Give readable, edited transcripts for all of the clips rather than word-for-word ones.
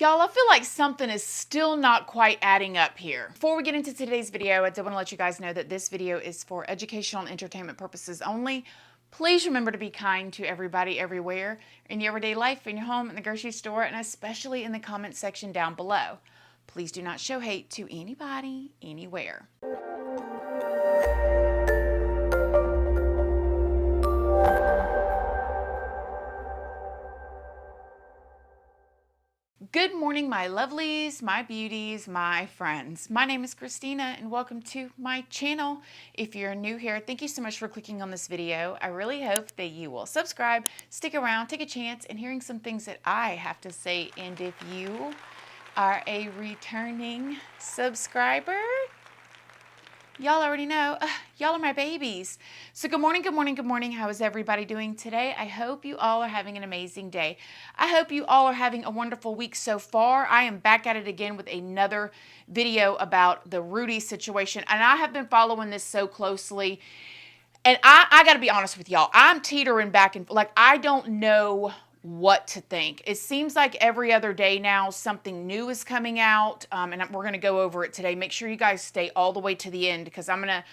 Y'all, I feel like something is still not quite adding up here. Before we get into today's video, I did want to let you guys know that this video is for educational and entertainment purposes only. Please remember to be kind to everybody everywhere, in your everyday life, in your home, in the grocery store, and especially in the comment section down below. Please do not show hate to anybody, anywhere. Good morning, my lovelies, my beauties, my friends. My name is Christina and welcome to my channel. If you're new here, thank you so much for clicking on this video. I really hope that you will subscribe, stick around, take a chance in hearing some things that I have to say. And if you are a returning subscriber, y'all already know, y'all are my babies. So good morning, good morning, good morning. How is everybody doing today? I hope you all are having an amazing day. I hope you all are having a wonderful week so far. I am back at it again with another video about the Rudy situation. And I have been following this so closely. And I got to be honest with y'all. I'm teetering back and like, I don't know what to think. It seems like every other day now something new is coming out, and we're going to go over it today. Make sure you guys stay all the way to the end because I'm going to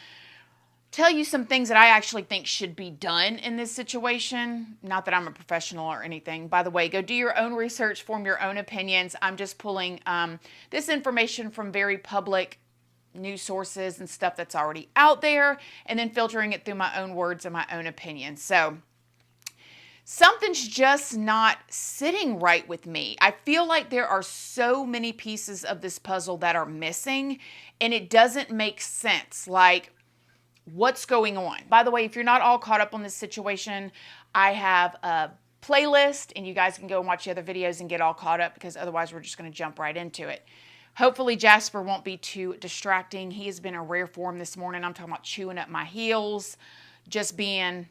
tell you some things that I actually think should be done in this situation. Not that I'm a professional or anything. By the way, go do your own research, form your own opinions. I'm just pulling this information from very public news sources and stuff that's already out there and then filtering it through my own words and my own opinions. So something's just not sitting right with me. I feel like there are so many pieces of this puzzle that are missing and it doesn't make sense. Like, what's going on? By the way, if you're not all caught up on this situation, I have a playlist and you guys can go and watch the other videos and get all caught up because otherwise we're just going to jump right into it. Hopefully Jasper won't be too distracting. He has been in rare form this morning. I'm talking about chewing up my heels, just being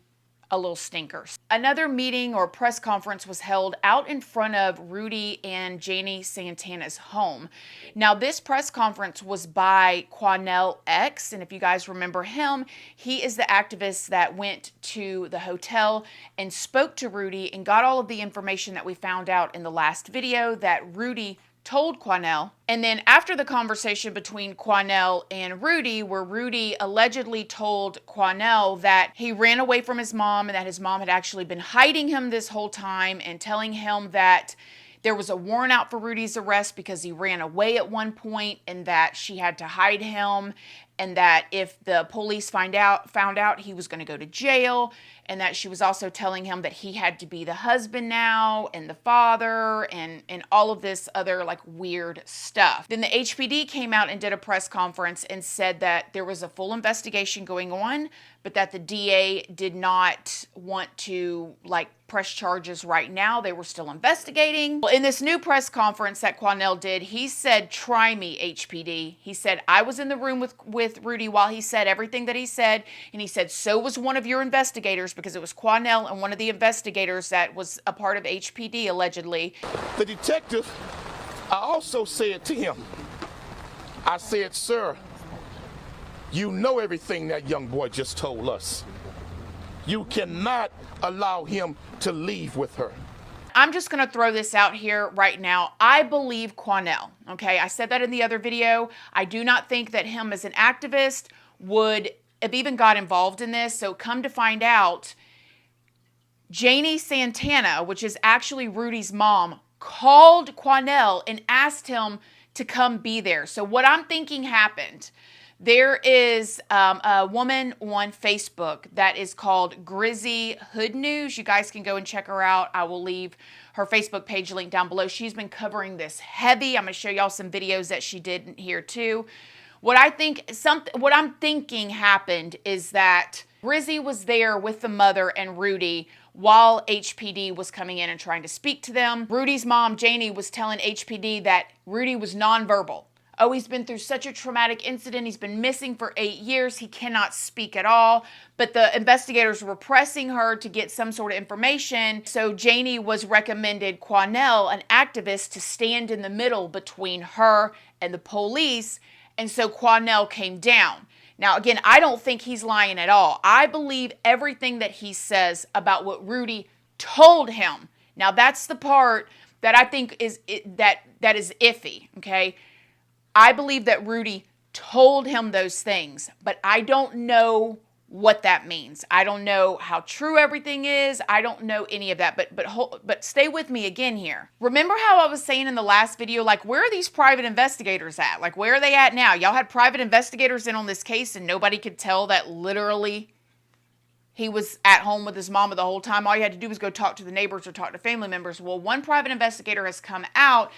a little stinker. Another meeting or press conference was held out in front of Rudy and Janie Santana's home. Now, this press conference was by Quanell X, and if you guys remember him, he is the activist that went to the hotel and spoke to Rudy and got all of the information that we found out in the last video that Rudy told Quanell. And then after the conversation between Quanell and Rudy, where Rudy allegedly told Quanell that he ran away from his mom and that his mom had actually been hiding him this whole time and telling him that there was a warrant out for Rudy's arrest because he ran away at one point and that she had to hide him and that if the police found out he was going to go to jail, and that she was also telling him that he had to be the husband now and the father and all of this other like weird stuff. Then the HPD came out and did a press conference and said that there was a full investigation going on, but that the DA did not want to like press charges right now. They were still investigating. Well, in this new press conference that Quanell did, he said, "Try me, HPD." He said, "I was in the room with Rudy while he said everything that he said." And he said, "So was one of your investigators," because it was Quanell and one of the investigators that was a part of HPD allegedly. The detective, I also said to him, I said, "Sir, you know everything that young boy just told us. You cannot allow him to leave with her." I'm just going to throw this out here right now. I believe Quanell, okay? I said that in the other video. I do not think that him as an activist would have even got involved in this. So come to find out, Janie Santana, which is actually Rudy's mom, called Quanell and asked him to come be there. So what I'm thinking happened, there is a woman on Facebook that is called Grizzy Hood News. You guys can go and check her out. I will leave her Facebook page link down below. She's been covering this heavy. I'm going to show y'all some videos that she did here too. What I'm thinking happened is that Grizzy was there with the mother and Rudy while HPD was coming in and trying to speak to them. Rudy's mom, Janie, was telling HPD that Rudy was nonverbal. Oh, he's been through such a traumatic incident. He's been missing for 8 years. He cannot speak at all. But the investigators were pressing her to get some sort of information. So Janie was recommended Quanell, an activist, to stand in the middle between her and the police. And so Quanell came down. Now, again, I don't think he's lying at all. I believe everything that he says about what Rudy told him. Now, that's the part that I think is that is iffy, okay? I believe that Rudy told him those things, but I don't know what that means. I don't know how true everything is. I don't know any of that, but stay with me again here. Remember how I was saying in the last video, like, where are these private investigators at? Like, where are they at now? Y'all had private investigators in on this case and nobody could tell that literally he was at home with his mama the whole time. All you had to do was go talk to the neighbors or talk to family members. Well, one private investigator has come out,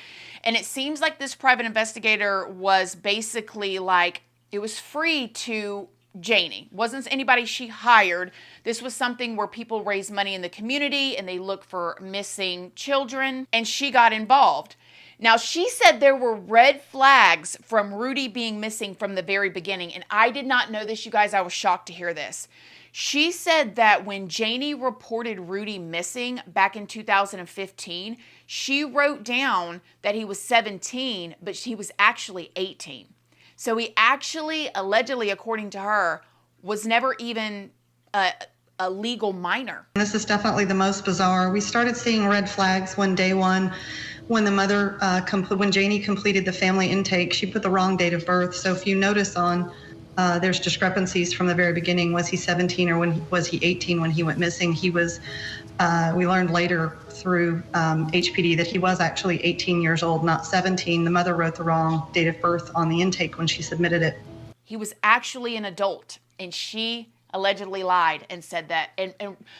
and it seems like this private investigator was basically like, it was free to Janie. Wasn't anybody she hired. This was something where people raise money in the community and they look for missing children, and she got involved. Now, she said there were red flags from Rudy being missing from the very beginning, and I did not know this, you guys. I was shocked to hear this. She said that when Janie reported Rudy missing back in 2015, she wrote down that he was 17, but he was actually 18. So he actually, allegedly, according to her, was never even a legal minor. This is definitely the most bizarre. We started seeing red flags when day one, when the mother, when Janie completed the family intake, she put the wrong date of birth. So if you notice on, there's discrepancies from the very beginning. Was he 17 or was he 18 when he went missing? He was, we learned later through HPD that he was actually 18 years old, not 17. The mother wrote the wrong date of birth on the intake when she submitted it. He was actually an adult, and she allegedly lied and said that.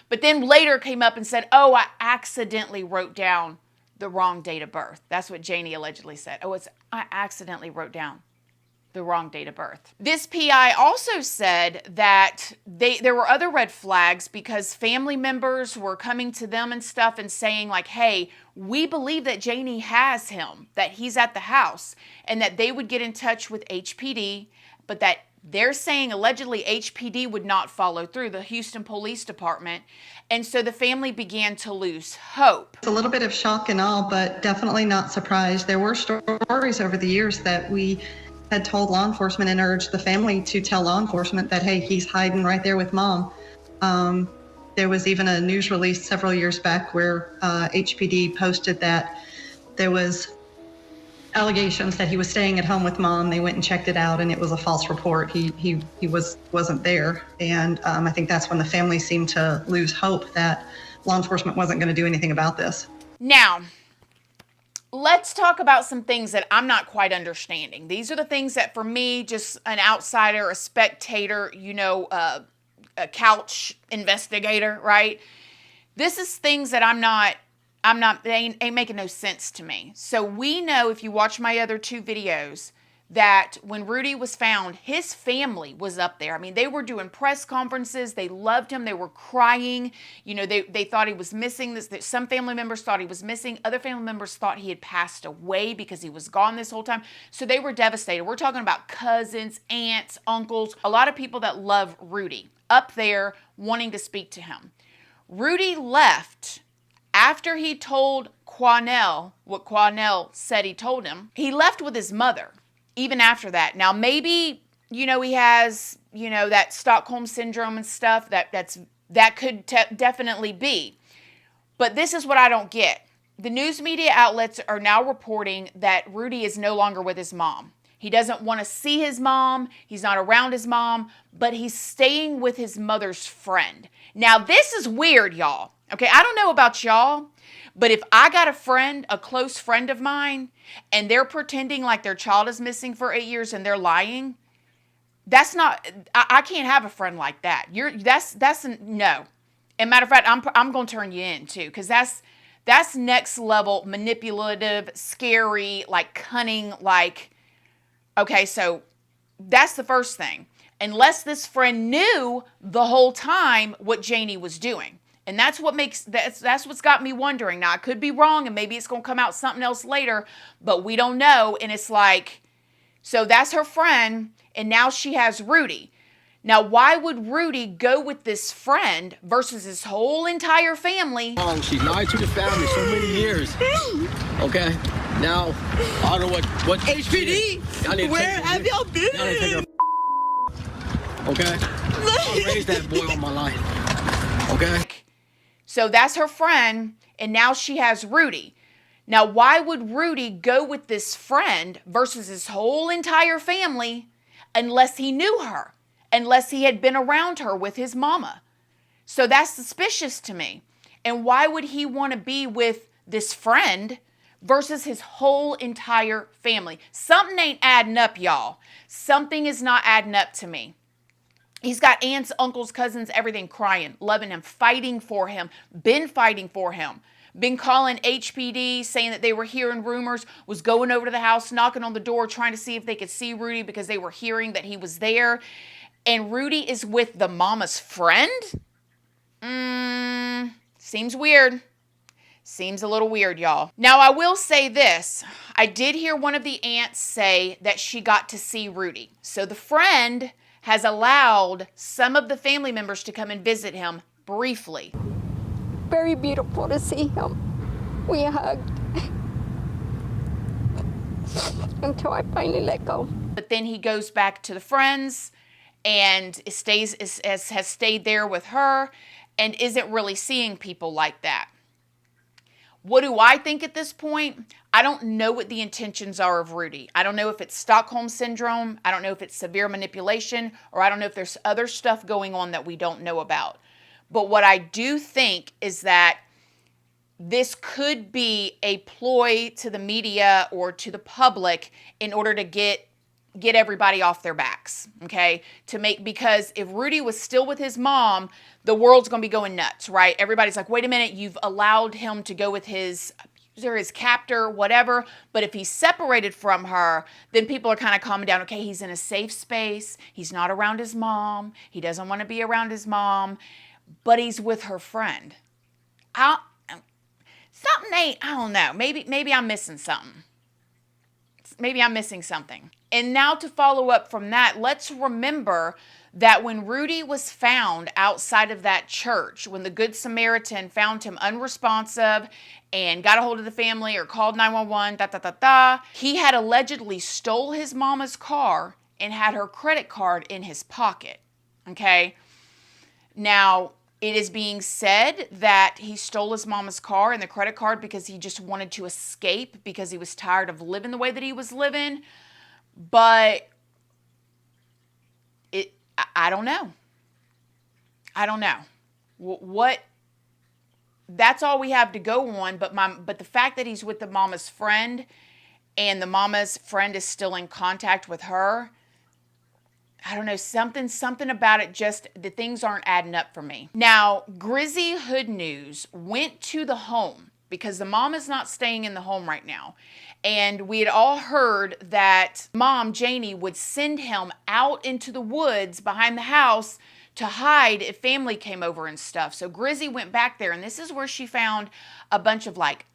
But then later came up and said, oh, I accidentally wrote down the wrong date of birth. That's what Janie allegedly said. Oh, I accidentally wrote down the wrong date of birth. This PI also said that there were other red flags because family members were coming to them and stuff and saying like, hey, we believe that Janie has him, that he's at the house, and that they would get in touch with HPD, but that they're saying allegedly HPD would not follow through, the Houston Police Department. And so the family began to lose hope. It's a little bit of shock and awe, but definitely not surprised. There were stories over the years that we had told law enforcement and urged the family to tell law enforcement that, hey, he's hiding right there with mom. There was even a news release several years back where HPD posted that there was allegations that he was staying at home with mom. They went and checked it out, and it was a false report. He wasn't there. And I think that's when the family seemed to lose hope that law enforcement wasn't going to do anything about this. Now, let's talk about some things that I'm not quite understanding. These are the things that for me, just an outsider, a spectator, you know, a couch investigator, right? This is things that they ain't making no sense to me. So we know, if you watch my other two videos, that when Rudy was found, his family was up there. I mean, they were doing press conferences. They loved him. They were crying. You know, they thought he was missing. Some family members thought he was missing. Other family members thought he had passed away because he was gone this whole time. So they were devastated. We're talking about cousins, aunts, uncles, a lot of people that love Rudy up there wanting to speak to him. Rudy left after he told Quanell what Quanell said he told him. He left with his mother. Even after that. Now, maybe, you know, he has, you know, that Stockholm syndrome and stuff. That could definitely be. But this is what I don't get. The news media outlets are now reporting that Rudy is no longer with his mom. He doesn't want to see his mom. He's not around his mom. But he's staying with his mother's friend. Now, this is weird, y'all. Okay, I don't know about y'all. But if I got a friend, a close friend of mine, and they're pretending like their child is missing for 8 years and they're lying, that's not, I can't have a friend like that. No. And matter of fact, I'm going to turn you in too, because that's next level manipulative, scary, like cunning, like, okay, so that's the first thing. Unless this friend knew the whole time what Janie was doing. And that's what's got me wondering. Now, I could be wrong, and maybe it's going to come out something else later, but we don't know. And it's like, so that's her friend, and now she has Rudy. Now, why would Rudy go with this friend versus his whole entire family? She lied to the family so many years. Okay, now, I don't know what HPD, where have y'all been? Okay? I raised that boy all my life. Okay? So that's her friend, and now she has Rudy. Now, why would Rudy go with this friend versus his whole entire family unless he knew her, unless he had been around her with his mama? So that's suspicious to me. And why would he want to be with this friend versus his whole entire family? Something ain't adding up, y'all. Something is not adding up to me. He's got aunts, uncles, cousins, everything crying, loving him, fighting for him, been fighting for him. Been calling HPD, saying that they were hearing rumors, was going over to the house, knocking on the door, trying to see if they could see Rudy because they were hearing that he was there. And Rudy is with the mama's friend? Seems weird. Seems a little weird, y'all. Now, I will say this. I did hear one of the aunts say that she got to see Rudy. So the friend has allowed some of the family members to come and visit him briefly. Very beautiful to see him. We hugged until I finally let go. But then he goes back to the friends and has stayed there with her and isn't really seeing people like that. What do I think at this point? I don't know what the intentions are of Rudy. I don't know if it's Stockholm Syndrome. I don't know if it's severe manipulation, or I don't know if there's other stuff going on that we don't know about. But what I do think is that this could be a ploy to the media or to the public in order to get everybody off their backs, okay? Because if Rudy was still with his mom, the world's going to be going nuts, right? Everybody's like, wait a minute, you've allowed him to go with his abuser, his captor, whatever. But if he's separated from her, then people are kind of calming down. Okay, he's in a safe space. He's not around his mom. He doesn't want to be around his mom. But he's with her friend. Something ain't, I don't know. Maybe I'm missing something. Maybe I'm missing something. And now to follow up from that, let's remember that when Rudy was found outside of that church, when the Good Samaritan found him unresponsive and got a hold of the family or called 911, he had allegedly stole his mama's car and had her credit card in his pocket, okay? Now, it is being said that he stole his mama's car and the credit card because he just wanted to escape because he was tired of living the way that he was living. But I don't know. I don't know. What? That's all we have to go on. But the fact that he's with the mama's friend and the mama's friend is still in contact with her, I don't know, something about it, just the things aren't adding up for me. Now, Grizzy Hood News went to the home because the mom is not staying in the home right now. And we had all heard that mom, Janie, would send him out into the woods behind the house to hide if family came over and stuff. So Grizzy went back there, and this is where she found a bunch of like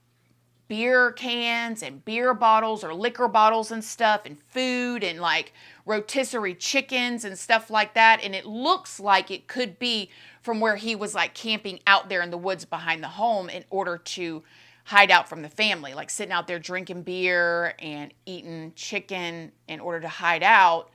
beer cans and beer bottles or liquor bottles and stuff and food and like rotisserie chickens and stuff like that. And it looks like it could be from where he was like camping out there in the woods behind the home in order to hide out from the family, like sitting out there drinking beer and eating chicken in order to hide out.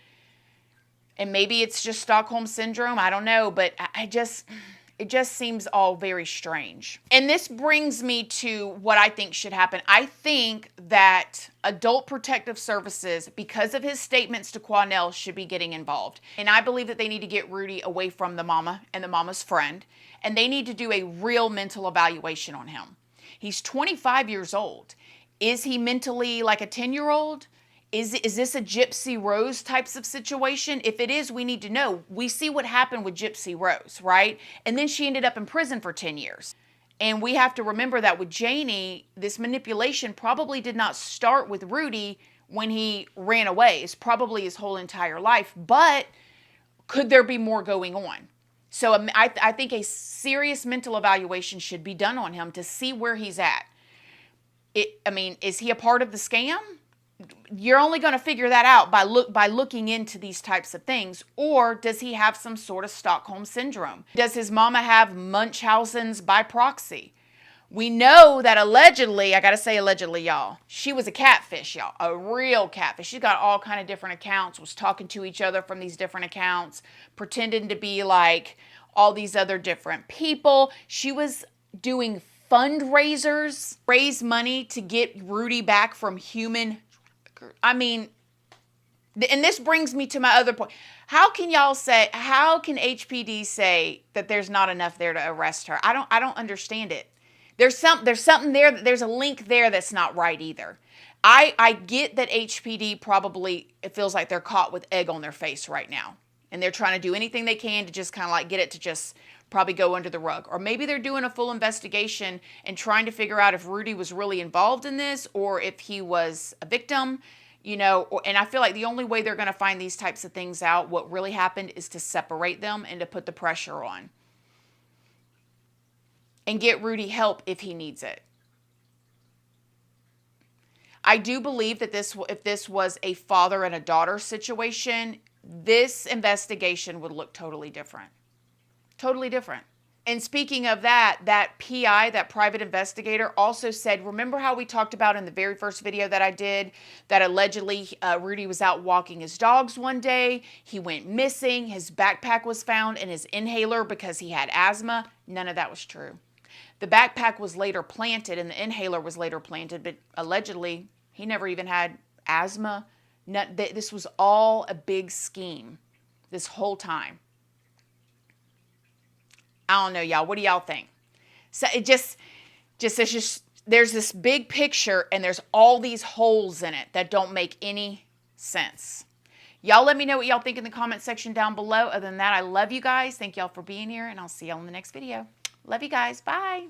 And maybe it's just Stockholm Syndrome. I don't know, but it just seems all very strange. And this brings me to what I think should happen. I think that Adult Protective Services, because of his statements to Quanell, should be getting involved. And I believe that they need to get Rudy away from the mama and the mama's friend. And they need to do a real mental evaluation on him. He's 25 years old. Is he mentally like a 10-year-old? Is this a Gypsy Rose types of situation? If it is, we need to know. We see what happened with Gypsy Rose, right? And then she ended up in prison for 10 years. And we have to remember that with Janie, this manipulation probably did not start with Rudy when he ran away. It's probably his whole entire life. But could there be more going on? So I think a serious mental evaluation should be done on him to see where he's at. Is he a part of the scam? You're only going to figure that out by looking into these types of things. Or does he have some sort of Stockholm Syndrome? Does his mama have Munchausen's by proxy? We know that allegedly, I got to say allegedly, y'all, she was a catfish, y'all, a real catfish. She's got all kind of different accounts, was talking to each other from these different accounts, pretending to be like all these other different people. She was doing fundraisers raise money to get Rudy back from human. I mean, and this brings me to my other point. How can HPD say that there's not enough there to arrest her? I don't understand it. There's something there. There's a link there that's not right either. I get that HPD probably, it feels like they're caught with egg on their face right now. And they're trying to do anything they can to just kind of like get it to just probably go under the rug. Or maybe they're doing a full investigation and trying to figure out if Rudy was really involved in this or if he was a victim, you know. And I feel like the only way they're going to find these types of things out, what really happened, is to separate them and to put the pressure on. And get Rudy help if he needs it. I do believe that if this was a father and a daughter situation, this investigation would look totally different. Totally different. And speaking of that PI, that private investigator, also said, remember how we talked about in the very first video that I did, that allegedly Rudy was out walking his dogs one day, he went missing, his backpack was found, and his inhaler because he had asthma? None of that was true. The backpack was later planted and the inhaler was later planted, but allegedly he never even had asthma. This was all a big scheme this whole time. I don't know, y'all. What do y'all think? So it there's this big picture and there's all these holes in it that don't make any sense. Y'all let me know what y'all think in the comment section down below. Other than that, I love you guys. Thank y'all for being here, and I'll see y'all in the next video. Love you guys. Bye.